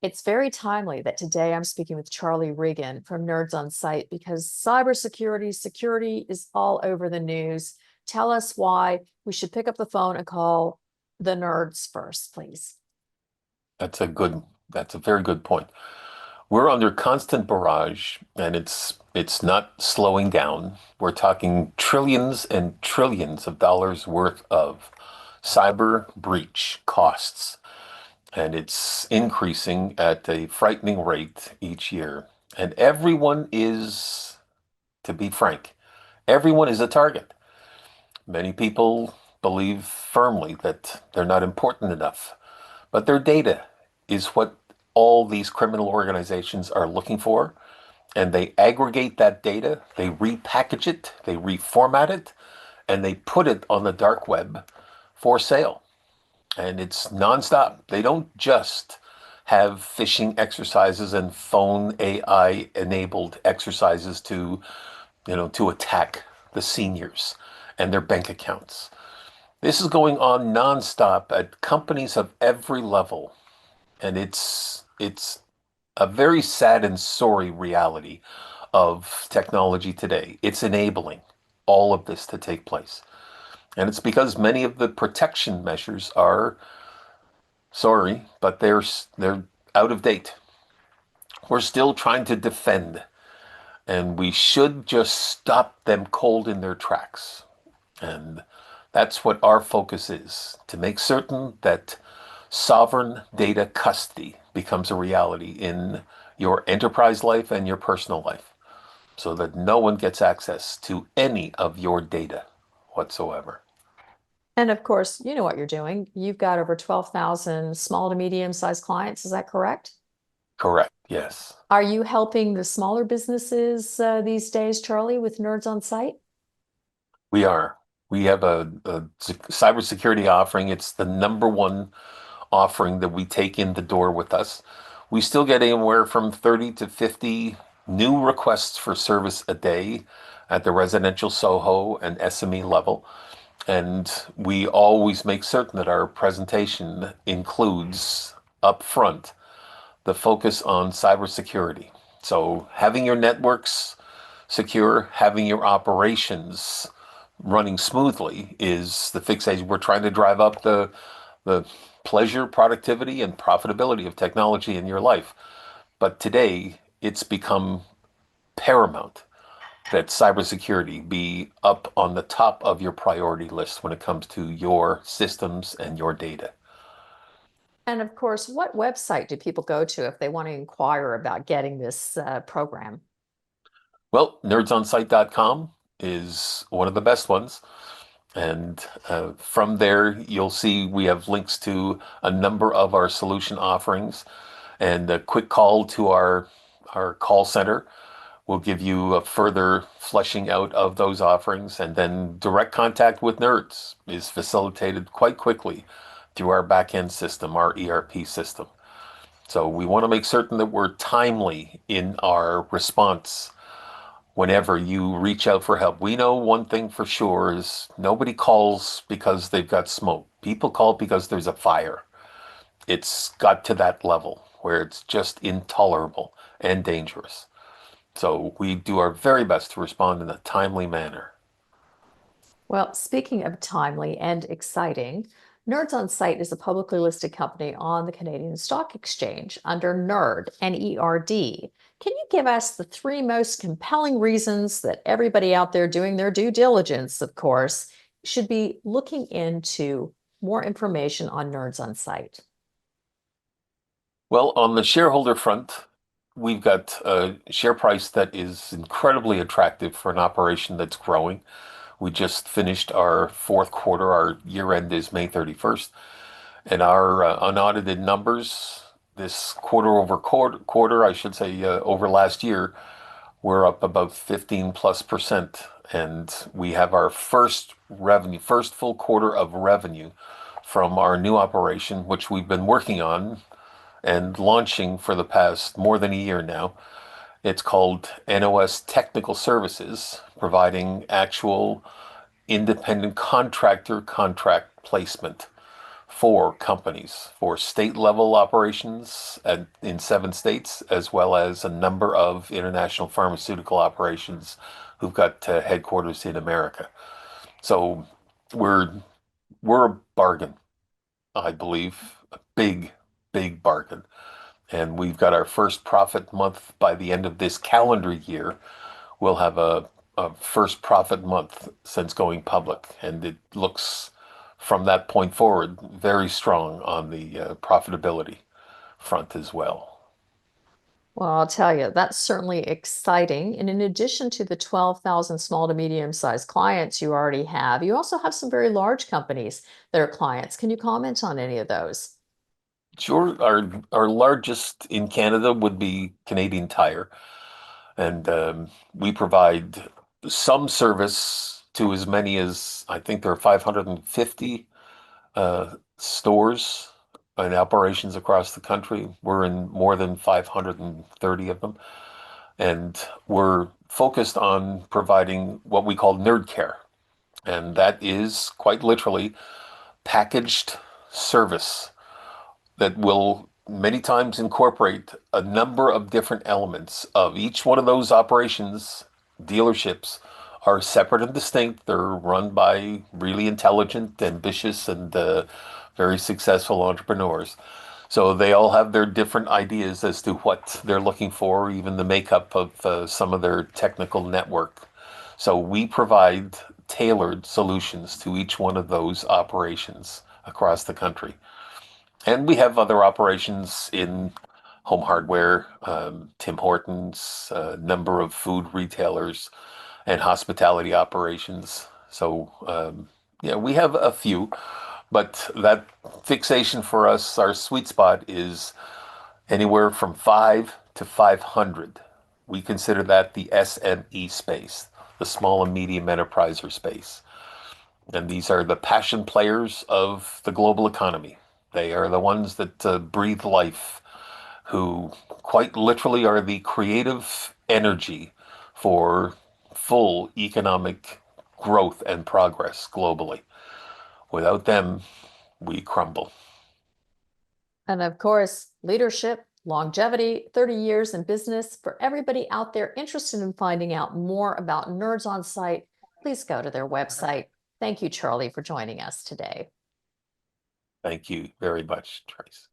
It's very timely that today I'm speaking with Charlie Regan from Nerds on Site because cybersecurity security is all over the news. Tell us why we should pick up the phone and call the nerds first, please. That's a very good point. We're under constant barrage and it's not slowing down. We're talking trillions and trillions of dollars worth of cyber breach costs. And it's increasing at a frightening rate each year. And everyone is, to be frank, everyone is a target. Many people believe firmly that they're not important enough, but their data is what all these criminal organizations are looking for. And they aggregate that data, they repackage it, they reformat it, and they put it on the dark web for sale. And it's nonstop. They don't just have phishing exercises and phone AI enabled exercises to attack the seniors and their bank accounts. This is going on nonstop at companies of every level. And it's a very sad and sorry reality of technology today. It's enabling all of this to take place. And it's because many of the protection measures are sorry, but they're out of date. We're still trying to defend, and we should just stop them cold in their tracks. And that's what our focus is, to make certain that sovereign data custody becomes a reality in your enterprise life and your personal life, so that no one gets access to any of your data whatsoever. And of course, you know what you're doing. You've got over 12,000 small to medium sized clients. Is that correct? Correct, yes. Are you helping the smaller businesses these days, Charlie, with Nerds on Site? We are. We have a cybersecurity offering. It's the number one offering that we take in the door with us. We still get anywhere from 30 to 50 new requests for service a day at the residential SOHO and SME level. And we always make certain that our presentation includes upfront the focus on cybersecurity. So having your networks secure, having your operations running smoothly is the fixation. We're trying to drive up the pleasure, productivity, and profitability of technology in your life. But today, it's become paramount that cybersecurity be up on the top of your priority list when it comes to your systems and your data. And of course, what website do people go to if they want to inquire about getting this program? Well, nerdsonsite.com is one of the best ones. And from there, you'll see we have links to a number of our solution offerings, and a quick call to our call center will give you a further fleshing out of those offerings. And then direct contact with nerds is facilitated quite quickly through our back-end system, our ERP system. So we want to make certain that we're timely in our response whenever you reach out for help. We know one thing for sure is nobody calls because they've got smoke. People call because there's a fire. It's got to that level where it's just intolerable and dangerous. So we do our very best to respond in a timely manner. Well, speaking of timely and exciting, Nerds on Site is a publicly listed company on the Canadian Stock Exchange under NERD, N-E-R-D. Can you give us the three most compelling reasons that everybody out there doing their due diligence, of course, should be looking into more information on Nerds on Site? Well, on the shareholder front, we've got a share price that is incredibly attractive for an operation that's growing. We just finished our fourth quarter. Our year end is May 31st. And our unaudited numbers this quarter, I should say, over last year, we're up about 15 plus percent. And we have our first full quarter of revenue from our new operation, which we've been working on and launching for the past more than a year now. It's called NOS Technical Services, providing actual independent contractor contract placement for companies for state level operations in 7 states, as well as a number of international pharmaceutical operations who've got headquarters in America. So we're we're a bargain, I believe, a big, big bargain. And we've got our first profit month by the end of this calendar year. We'll have a first profit month since going public, and it looks from that point forward very strong on the profitability front as well. Well, I'll tell you, that's certainly exciting. And in addition to the 12,000 small to medium-sized clients you already have, you also have some very large companies that are clients. Can you comment on any of those? Sure, our largest in Canada would be Canadian Tire, and we provide some service to as many as I think there are 550 stores and operations across the country. We're in more than 530 of them, and we're focused on providing what we call nerd care, and that is quite literally packaged service that will many times incorporate a number of different elements of each one of those operations. Dealerships are separate and distinct. They're run by really intelligent, ambitious, and very successful entrepreneurs. So they all have their different ideas as to what they're looking for, even the makeup of some of their technical network. So we provide tailored solutions to each one of those operations across the country. And we have other operations in home hardware, Tim Hortons, a number of food retailers, and hospitality operations. So, yeah, we have a few, but that fixation for us, our sweet spot is anywhere from 5 to 500. We consider that the SME space, the small and medium enterpriser space. And these are the passion players of the global economy. They are the ones that breathe life, who quite literally are the creative energy for full economic growth and progress globally. Without them, we crumble. And of course, leadership, longevity, 30 years in business. For everybody out there interested in finding out more about Nerds on Site, please go to their website. Thank you, Charlie, for joining us today. Thank you very much, Trace.